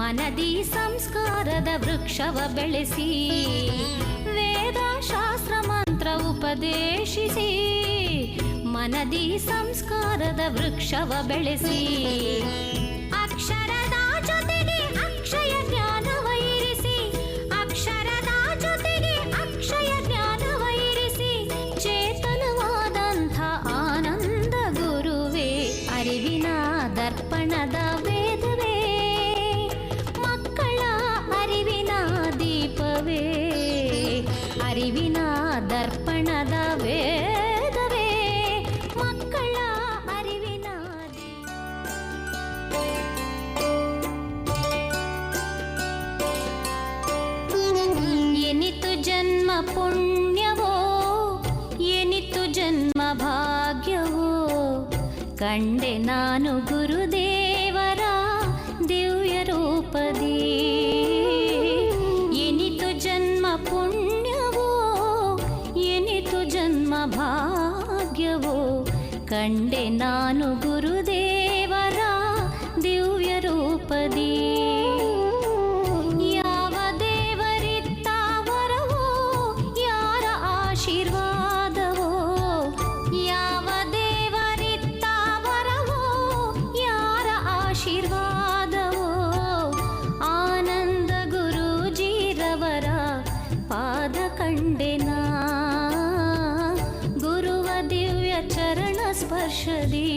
ಮನದಿ ಸಂಸ್ಕಾರದ ವೃಕ್ಷವ ಬೆಳೆಸಿ ವೇದ ಶಾಸ್ತ್ರ ಮಂತ್ರ ಉಪದೇಶಿಸಿ ಮನದಿ ಸಂಸ್ಕಾರದ ವೃಕ್ಷವ ಬೆಳೆಸಿ ಅಕ್ಷರದ ಜೊತೆಗೆ ಅಕ್ಷಯ ಜ್ಞಾನವ ಇರಿಸಿ ಅಕ್ಷರದ ಜೊತೆಗೆ ಅಕ್ಷಯ ಜ್ಞಾನವ ಇರಿಸಿ ಚೇತನವಾದಂಥ ಆನಂದ ಗುರುವೇ ಅರಿವಿನ ದರ್ಪಣದ ವೇದವೇ ಮಕ್ಕಳ ಅರಿವಿನ ದೀಪವೇ ಅರಿವಿನ ದರ್ಪಣದ ವೇದವೇ ಮಕ್ಕಳ ಅರಿವಿನ ಎನಿತು ಜನ್ಮ ಪುಣ್ಯವೋ ಎನಿತು ಜನ್ಮ ಭಾಗ್ಯವೋ ಕಂಡೆ ನಾನು ಗುರುದೇವರ ದಿವ್ಯ ರೂಪದಿ ಎನಿತು ಜನ್ಮ ಪುಣ್ಯವೋ ಎನಿತು ಜನ್ಮ ಭಾಗ್ಯವೋ ಕಂಡೆ ನಾನು ಗುರುದೇವರ ದಿವ್ಯ ರೂಪದಿ ಯಾವ ದೇವರಿತ್ತ ವರವೋ ಯಾರ ಆಶೀರ್ವಾದವೋ ಯಾವ ದೇವರಿತ್ತ ವರವೋ ಯಾರ ಆಶೀರ್ವಾದವೋ ಆನಂದ ಗುರೂಜಿರವರ ಪಾದ ಕಂಡೆನಾ ಗುರುವ ದಿವ್ಯ ಚರಣ ಸ್ಪರ್ಶದಿ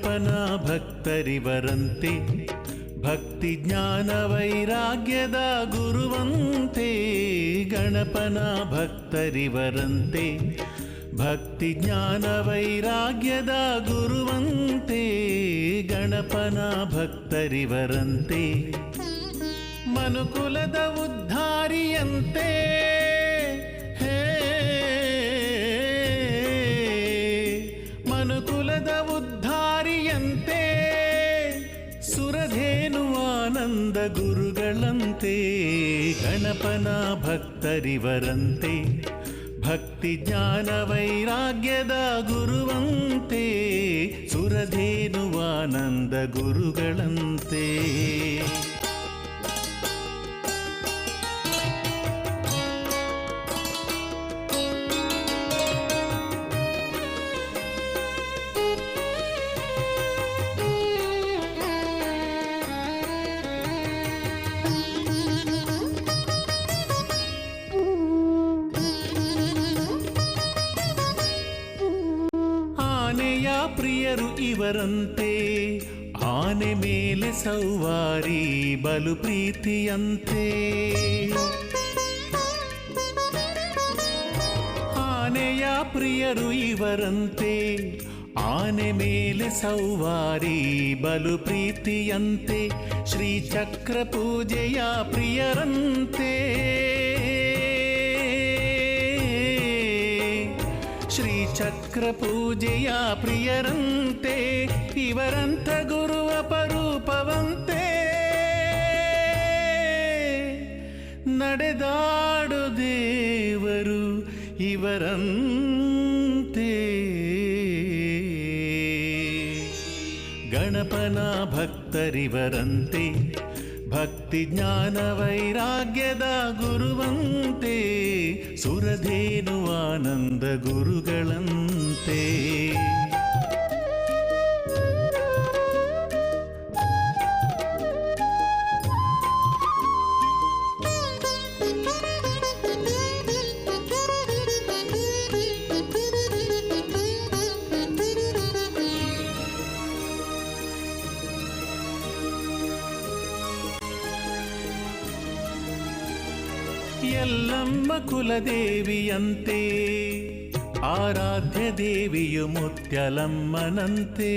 ಗಣಪನ ಭಕ್ತರಿವರಂತೆ, ಭಕ್ತಿ ಜ್ಞಾನ ವೈರಾಗ್ಯದ ಗುರುವಂತೆ. ಗಣಪನ ಭಕ್ತರಿವರಂತೆ, ಭಕ್ತಿ ಜ್ಞಾನ ವೈರಾಗ್ಯದ ಗುರುವಂತೆ. ಗಣಪನ ಭಕ್ತರಿವರಂತೆ, ಮನುಕುಲದ ಉದ್ಧಾರಿಯಂತೆ. ಹೇ ಮನುಕುಲದ ಉದ್ಧಾರಿಯಂತೆ, ಸುರಧೇನು ಆನಂದ ಗುರುಗಳಂತೆ. ಗಣಪನ ಭಕ್ತರಿವರಂತೆ, ಭಕ್ತಿ ಜ್ಞಾನ ವೈರಾಗ್ಯದ ಗುರುವಂತೆ. ಸುರಧೇನು ಆನಂದ ಗುರುಗಳಂತೆ. ಪ್ರಿಯರು ಇವರಂತೆ, ಆನೆ ಮೇಲೆ ಸೌವಾರಿ ಬಲು ಪ್ರೀತಿಯಂತೆ. ಆನೆಯ ಪ್ರಿಯರು ಇವರಂತೆ, ಆನೆ ಮೇಲೆ ಸೌವಾರಿ ಬಲು ಪ್ರೀತಿಯಂತೆ. ಶ್ರೀಚಕ್ರ ಪೂಜೆಯ ಪ್ರಿಯರಂತೆ, ಶ್ರೀಚಕ್ರ ಪೂಜೆಯ ಪ್ರಿಯರಂತೆ. ಇವರಂಥ ಗುರುವ ಪರೂಪವಂತೆ, ನಡೆದಾಡು ದೇವರು ಇವರಂತೆ. ಗಣಪನ ಭಕ್ತರಿವರಂತೆ, ಭಕ್ತಿ ಜ್ಞಾನ ವೈರಾಗ್ಯದ ಗುರುವಂತೆ. ಸುರಧೇನು ಆನಂದ ಗುರುಗಳಂತೆ. ಎಲ್ಲಮ್ಮ ಕುಲದೇವಿಯಂತೆ, ಆರಾಧ್ಯ ದೇವಿಯು ಮುತ್ಯಲಮ್ಮನಂತೆ.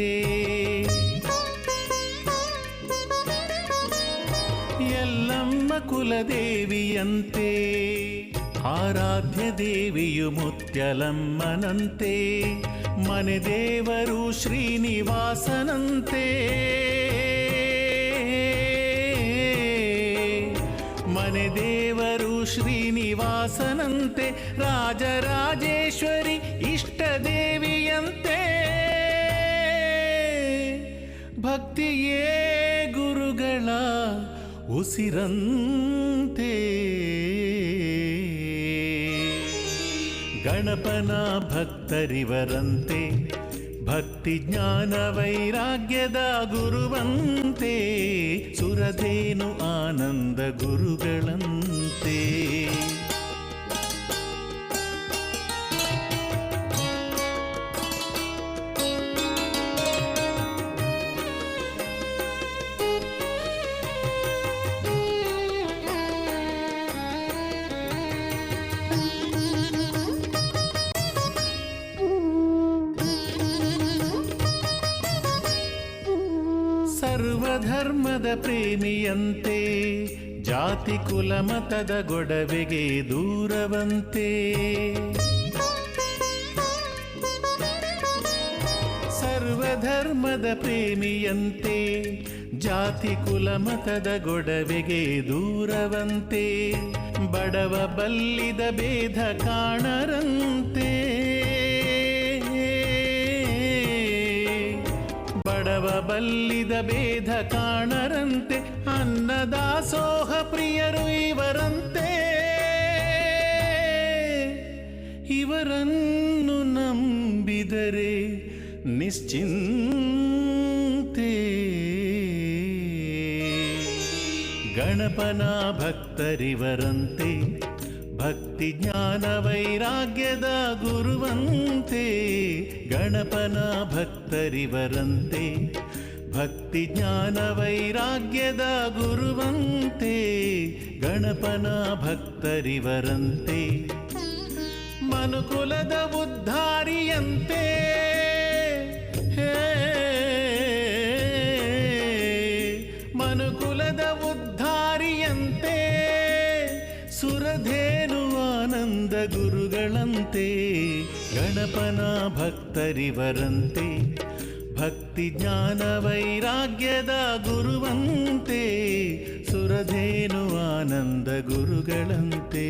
ಎಲ್ಲಮ್ಮ ಕುಲದೇವಿಯಂತೆ, ಆರಾಧ್ಯ ದೇವಿಯು ಮುತ್ಯಲಮ್ಮನಂತೆ. ಮನೆ ದೇವರು ಶ್ರೀನಿವಾಸನಂತೆ. ಮನೆ ದೇವರು ಶ್ರೀನಿವಾಸನಂತೆ. ರಾಜರಾಜೇಶ್ವರಿ ಇಷ್ಟ ದೇವಿಯಂತೆ. ಭಕ್ತಿಯೇ ಗುರುಗಳ ಉಸಿರಂತೆ. ಗಣಪನ ಭಕ್ತರಿವರಂತೆ, ಭಕ್ತಿ ಜ್ಞಾನ ವೈರಾಗ್ಯದ ಗುರುವಂತೆ. ಸುರಧೇನು ಆನಂದ ಗುರುಗಳಂತೆ. ಸರ್ವಧರ್ಮದ ಪ್ರೇಮಿಯಂತೆ, ಜಾತಿ ಕುಲ ಮತದ ಗೊಡವೆಗೆ ದೂರವಂತೆ. ಸರ್ವಧರ್ಮದ ಪ್ರೇಮಿಯಂತೆ, ಜಾತಿ ಕುಲ ಮತದ ಗೊಡವೆಗೆ ದೂರವಂತೆ. ಬಡವ ಬಲ್ಲಿದ ಭೇದ ಕಾಣರಂತೆ. ಬಡವ ಬಲ್ಲಿದ ಭೇದ ಕಾಣರಂತೆ. ಅನ್ನದಾಸೋಹ ಪ್ರಿಯರು ಇವರಂತೆ. ಇವರನ್ನು ನಂಬಿದರೆ ನಿಶ್ಚಿಂತೆ. ಗಣಪನ ಭಕ್ತರಿವರಂತೆ, ಭಕ್ತಿ ಜ್ಞಾನ ವೈರಾಗ್ಯದ ಗುರುವಂತೆ ಗಣಪನ ಭಕ್ತರಿವರಂತೆ. ಭಕ್ತಿ ಜ್ಞಾನ ವೈರಾಗ್ಯದ ಗುರುವಂತೆ ಗಣಪನ ಭಕ್ತರಿವರಂತೆ. ಮನುಕುಲದ ಉದ್ಧಾರಿಯಂತೆ ಮನುಕುಲದ ಉದ್ಧಾರಿಯಂತೆ ಸುರಧೇನು ಆನಂದ ಗುರುಗಳಂತೆ ಗಣಪನ ಭಕ್ತರಿವರಂತೆ. ಭಕ್ತಿ ಜ್ಞಾನ ವೈರಾಗ್ಯದ ಗುರುವಂತೆ ಸುರಧೇನು ಆನಂದ ಗುರುಗಳಂತೆ.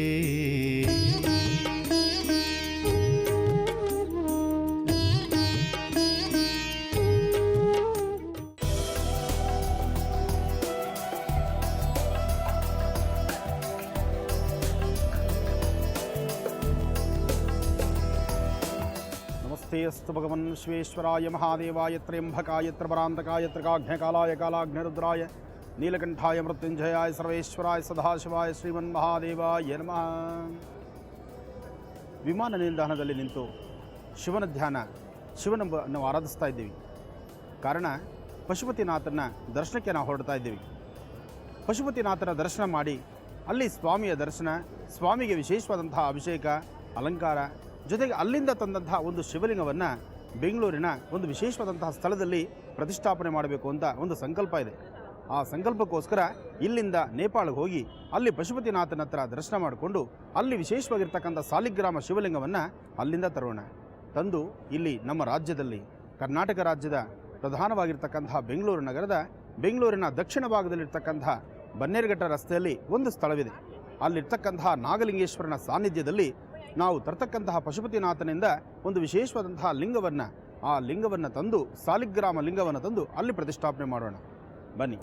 ಅಸ್ತು ಭಗವನ್ ವಿಶ್ವೇಶ್ವರಾಯ ಮಹಾದೇವಾಯ ತ್ರ್ಯಂಬಕಾಯ ತ್ರಿಪರಾಂತಕಾಯ ತ್ರಿಕಾಘ್ನಕಾಲಾಯ ಕಾಲಾಘ್ನರುದ್ರಾಯ ನೀಲಕಂಠಾಯ ಮೃತ್ಯುಂಜಯಾಯ ಸರ್ವೇಶ್ವರಾಯ ಸದಾಶಿವಾಯ ಶ್ರೀಮನ್ಮಹಾದೇವಾಯ ನಮಃ. ವಿಮಾನ ನಿಲ್ದಾಣದಲ್ಲಿ ನಿಂತು ಶಿವನ ಧ್ಯಾನ, ಶಿವನನ್ನು ಆರಾಧಿಸ್ತಾ ಇದ್ದೀವಿ. ಕಾರಣ ಪಶುಪತಿನಾಥನ ದರ್ಶನಕ್ಕೆ ನಾವು ಹೊರಡ್ತಾ ಇದ್ದೀವಿ. ಪಶುಪತಿನಾಥನ ದರ್ಶನ ಮಾಡಿ ಅಲ್ಲಿ ಸ್ವಾಮಿಯ ದರ್ಶನ, ಸ್ವಾಮಿಗೆ ವಿಶೇಷವಾದಂತಹ ಅಭಿಷೇಕ, ಅಲಂಕಾರ, ಜೊತೆಗೆ ಅಲ್ಲಿಂದ ತಂದಂತಹ ಒಂದು ಶಿವಲಿಂಗವನ್ನು ಬೆಂಗಳೂರಿನ ಒಂದು ವಿಶೇಷವಾದಂತಹ ಸ್ಥಳದಲ್ಲಿ ಪ್ರತಿಷ್ಠಾಪನೆ ಮಾಡಬೇಕು ಅಂತ ಒಂದು ಸಂಕಲ್ಪ ಇದೆ. ಆ ಸಂಕಲ್ಪಕ್ಕೋಸ್ಕರ ಇಲ್ಲಿಂದ ನೇಪಾಳಕ್ಕೆ ಹೋಗಿ ಅಲ್ಲಿ ಪಶುಪತಿನಾಥನ ಹತ್ರ ದರ್ಶನ ಮಾಡಿಕೊಂಡು ಅಲ್ಲಿ ವಿಶೇಷವಾಗಿರ್ತಕ್ಕಂಥ ಸಾಲಿಗ್ರಾಮ ಶಿವಲಿಂಗವನ್ನು ಅಲ್ಲಿಂದ ತರೋಣ. ತಂದು ಇಲ್ಲಿ ನಮ್ಮ ರಾಜ್ಯದಲ್ಲಿ, ಕರ್ನಾಟಕ ರಾಜ್ಯದ ಪ್ರಧಾನವಾಗಿರ್ತಕ್ಕಂತಹ ಬೆಂಗಳೂರು ನಗರದ ಬೆಂಗಳೂರಿನ ದಕ್ಷಿಣ ಭಾಗದಲ್ಲಿರ್ತಕ್ಕಂತಹ ಬನ್ನೇರುಘಟ್ಟ ರಸ್ತೆಯಲ್ಲಿ ಒಂದು ಸ್ಥಳವಿದೆ. ಅಲ್ಲಿರ್ತಕ್ಕಂತಹ ನಾಗಲಿಂಗೇಶ್ವರನ ಸಾನ್ನಿಧ್ಯದಲ್ಲಿ ನಾವು ತರ್ತಕ್ಕಂತಹ ಪಶುಪತಿನಾಥನಿಂದ ಒಂದು ವಿಶೇಷವಾದಂತಹ ಲಿಂಗವನ್ನು, ಆ ಲಿಂಗವನ್ನು ತಂದು, ಸಾಲಿಗ್ರಾಮ ಲಿಂಗವನ್ನು ತಂದು ಅಲ್ಲಿ ಪ್ರತಿಷ್ಠಾಪನೆ ಮಾಡೋಣ. ಬನ್ನಿ.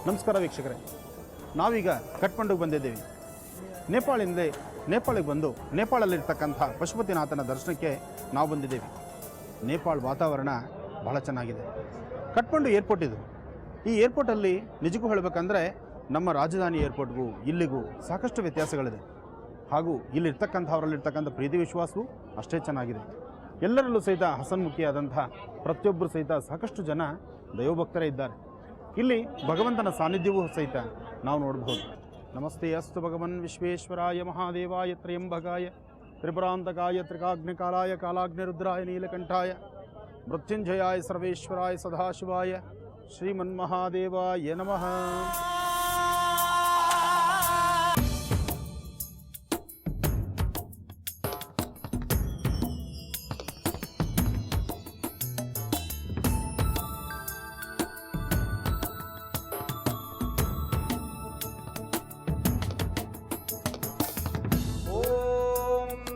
ನಮಸ್ಕಾರ ವೀಕ್ಷಕರೇ, ನಾವೀಗ ಕಠ್ಮಂಡುಗೆ ಬಂದಿದ್ದೀವಿ. ನೇಪಾಳಿಗೆ ಬಂದು ನೇಪಾಳಲ್ಲಿರ್ತಕ್ಕಂಥ ಪಶುಪತಿನಾಥನ ದರ್ಶನಕ್ಕೆ ನಾವು ಬಂದಿದ್ದೇವೆ. ನೇಪಾಳ ವಾತಾವರಣ ಬಹಳ ಚೆನ್ನಾಗಿದೆ. ಕಠ್ಮಂಡು ಏರ್ಪೋರ್ಟ್ ಇದು. ಈ ಏರ್ಪೋರ್ಟಲ್ಲಿ ನಿಜಕ್ಕೂ ಹೇಳಬೇಕಂದ್ರೆ ನಮ್ಮ ರಾಜಧಾನಿ ಏರ್ಪೋರ್ಟ್ಗೂ ಇಲ್ಲಿಗೂ ಸಾಕಷ್ಟು ವ್ಯತ್ಯಾಸಗಳಿದೆ. ಹಾಗೂ ಇಲ್ಲಿರ್ತಕ್ಕಂಥವರಲ್ಲಿರ್ತಕ್ಕಂಥ ಪ್ರೀತಿ ವಿಶ್ವಾಸವೂ ಅಷ್ಟೇ ಚೆನ್ನಾಗಿದೆ. ಎಲ್ಲರಲ್ಲೂ ಸಹಿತ ಹಸನ್ಮುಖಿಯಾದಂಥ ಪ್ರತಿಯೊಬ್ಬರು ಸಹಿತ ಸಾಕಷ್ಟು ಜನ ದೈವಭಕ್ತರೇ ಇದ್ದಾರೆ. ಇಲ್ಲಿ ಭಗವಂತನ ಸಾನ್ನಿಧ್ಯವೂ ಸಹಿತ ನಾವು ನೋಡಬಹುದು. ನಮಸ್ತೆ ಅಸ್ತು ಭಗವನ್ ವಿಶ್ವೇಶ್ವರಾಯ ಮಹಾದೇವಾಯ ತ್ರ್ಯಂಬಕಾಯ ತ್ರಿಪುರಾಂತಕಾಯ ತ್ರಿಕಾಗ್ನಿಕಾಲಾಯ ಕಾಲಾಗ್ನಿರುದ್ರಾಯ ನೀಲಕಂಠಾಯ ಮೃತ್ಯುಂಜಯಾಯ ಸರ್ವೇಶ್ವರಾಯ ಸದಾಶಿವಾಯ ಶ್ರೀಮನ್ಮಹಾದೇವಾಯ ನಮಃ.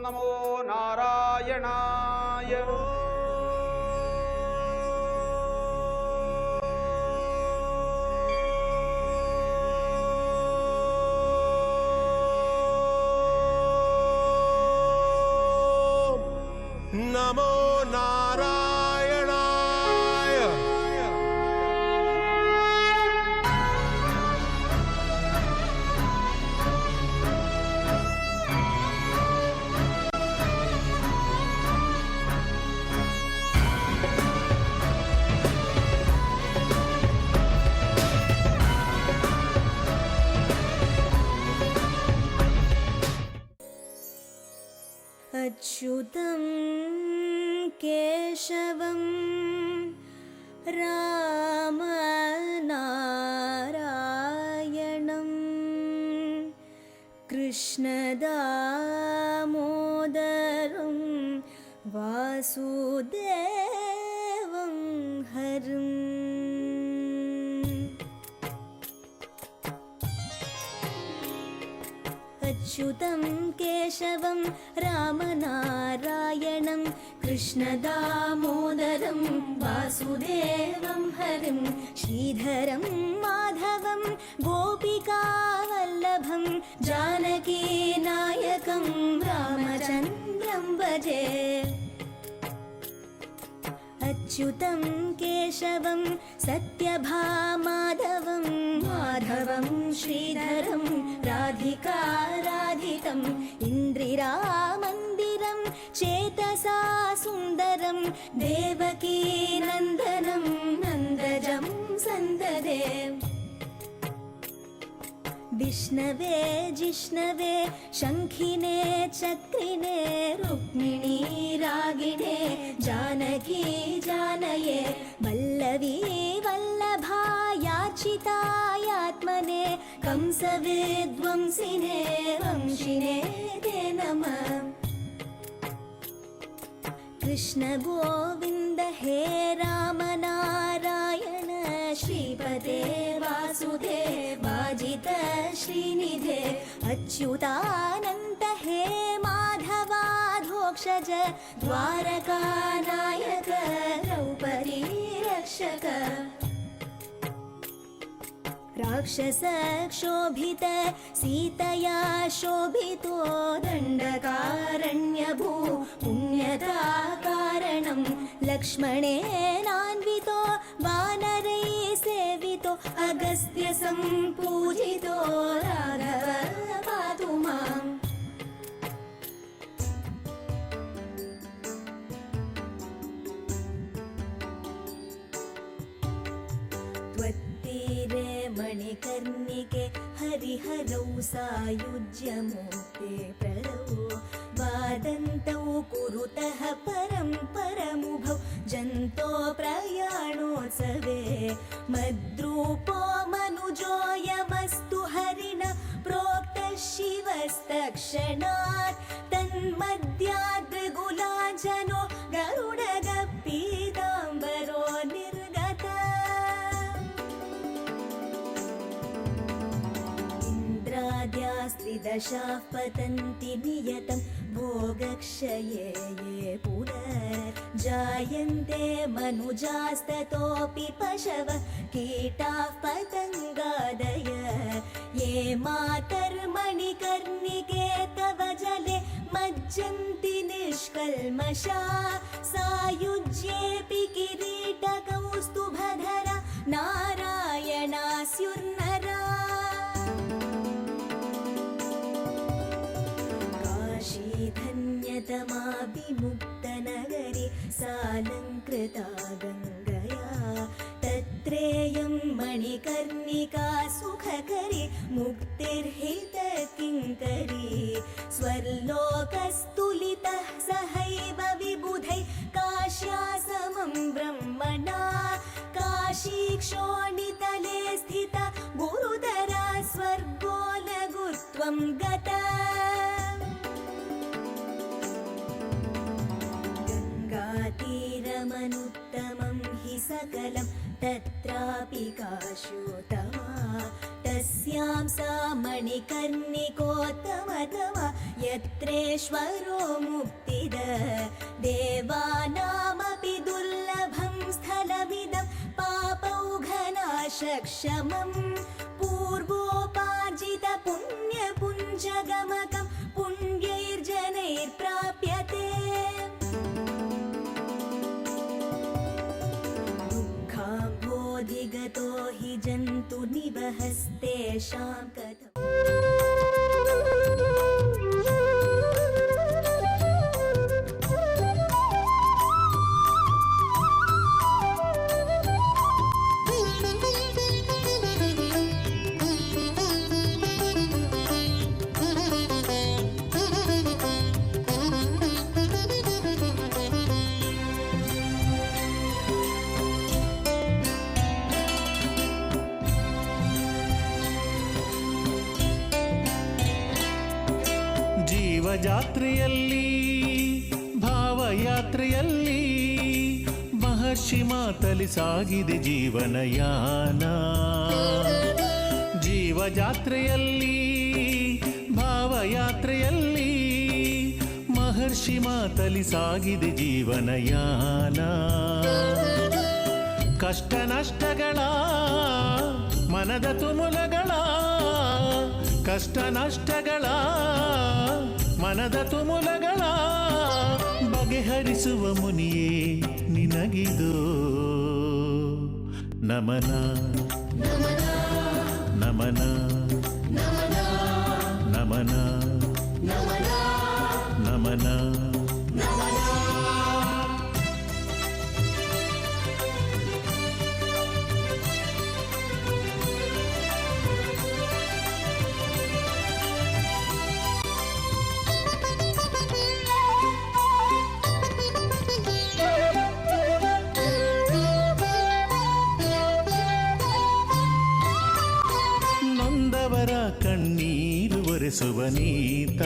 ನಮೋ ನಾರಾಯಣಾಯ. ನಮೋ ನಾರಾಯಣಾಯ. अच्युतं केशवं रामनारायणं कृष्णदामोदरं वासुदेवं हरिम्. अच्युतं केशवं रामनारायणं कृष्णदामोदरं वासुदेवं हरिं श्रीधरं माधवं गोपिकावल्लभं जानकीनायकं रामचन्द्रं भजे। अच्युतं केशवं सत्यभामाधवं माधवं श्रीधरं राधिकाराधितम् इन्द्रिरामन्दिरं चेतसा सुन्दरं देवकीनन्दनं नन्दजं सन्ददे। विष्णवे जिष्णवे शङ्खिने चक्रिणे रुक्मिणी रागिणे जानकी जानये वल्लवी वल्लभायार्चितायात्मने कंसविध्वंसिने वंशिने ते नमः। कृष्ण गोविन्द हे राम नारायण श्रीपते वासुदेवाजित श्रीनिधे अच्युतानन्त हे माधवाधोक्षज द्वारकानायक द्रौपदी रक्षक। राक्षसक्षोभित सीतया शोभितो दण्डकारण्यभू पुण्यता कारणं लक्ष्मणेनान्वितो वानरैः सेवितो अगस्त्य सम्पूजितो राघव पातु माम्। त्वत्तीरे मणिकर्णिके हरिहरौ सायुज्यमूर्ते प्रलौ वादन्तौ कुरुतः परं परमुभौ जन्तो प्रयाणोत्सवे मद्रूपो मनुजोऽयमस्तु हरिणा प्रोक्तः शिवस्तक्षणात् तन्मध्याद्रिगुलाजनो गरुडगपीताम्बरो निर्गतः। इन्द्राद्यास्त्रिदशाः पतन्ति नियतं भोगक्षये ये पुनर्जायन्ते मनुजास्ततोऽपि पशवः कीटाः पतङ्गादय ये मातर्मणिकर्णिके तव जले मज्जन्ति निष्कल्मषा सायुज्येऽपि किरीटकौस्तुभधरा नारायणास्युर्नरा। धन्यतमा विमुक्तनगरी सालङ्कृता गङ्गया तत्रेयं मणिकर्णिका सुखकरी मुक्तिर्हितकिङ्करी स्वर्लोकस्तुलितः सहैव विबुधैः काश्या समं ब्रह्मणा काशीक्षोणितले स्थिता गुरुतरा स्वर्गो लघुत्वं गता। तीरमनुत्तमं हि सकलं तत्रापि काशोत्तमा तस्यां सा मणिकर्णिकोत्तमतमा यत्रेश्वरो मुक्तिद देवानामपि दुर्लभं स्थलमिदं पापौघनाशक्षमं पूर्वोपार्जित पुण्यपुञ्जगमकं पुण्यैर्जनैर्प्राप्यते। अधिगतो हि जन्तु निवहस्तेषां कथम्। ಜಾತ್ರೆಯಲ್ಲಿ ಭಾವಯಾತ್ರೆಯಲ್ಲಿ ಮಹರ್ಷಿ ಮಾತಲಿ ಸಾಗಿದೆ ಜೀವನಯಾನ. ಜೀವಜಾತ್ರೆಯಲ್ಲಿ ಭಾವ ಭಾವಯಾತ್ರೆಯಲ್ಲಿ ಮಹರ್ಷಿ ಮಾತಲಿ ಸಾಗಿದೆ ಜೀವನಯಾನ. ಕಷ್ಟ ನಷ್ಟಗಳ ಮನದ ತುಮುಲಗಳ, ಕಷ್ಟ ನಷ್ಟಗಳ ಮನದ ತುಮುಲಗಳ ಬಗೆಹರಿಸುವ ಮುನಿಯೇ ನಿನಗಿದು ನಮನ ನಮನ ನಮನ ನಮನ ನಮನ. ನೊಂದವರ ಕಣ್ಣೀರು ಒರೆಸುವ ನೀತ,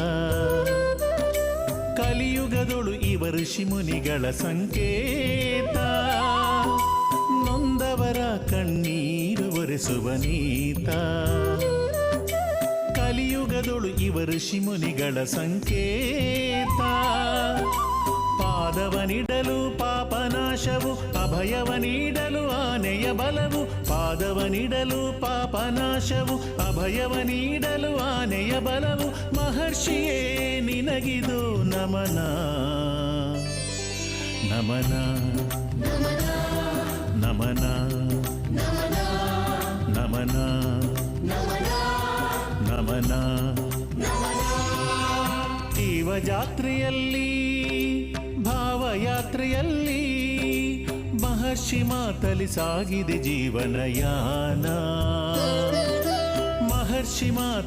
ಕಲಿಯುಗದೊಳು ಇವ ಋಷಿ ಮುನಿಗಳ ಸಂಕೇತ. ನೊಂದವರ ಕಣ್ಣೀರು ಒರೆಸುವ ನೀತ, ಕಲಿಯುಗದೊಳು ಇವ ಋಷಿ ಮುನಿಗಳ ಸಂಕೇತ. ಪಾದವ ನೀಡಲು ಪಾಪನಾಶವು, ಅಭಯವ ನೀಡಲು ಆನೆಯ ಬಲವು. ಪಾದವ ನೀಡಲು ಪಾಪನಾಶವು, ಅಭಯವ ನೀಡಲು ಆನೆಯ ಬಲವು. ಮಹರ್ಷಿಯೇ ನಿನಗಿದು ನಮನ ನಮನ ನಮನ ನಮನ ನಮನ. ಜೀವಜಾತ್ರೆಯಲ್ಲಿ ಭಾವಯಾತ್ರೆಯಲ್ಲಿ ಮಹರ್ಷಿ ಮಾತಲಿ ಸಾಗಿದೆ ಜೀವನಯಾನ. ಮಹರ್ಷಿ ಮಾತ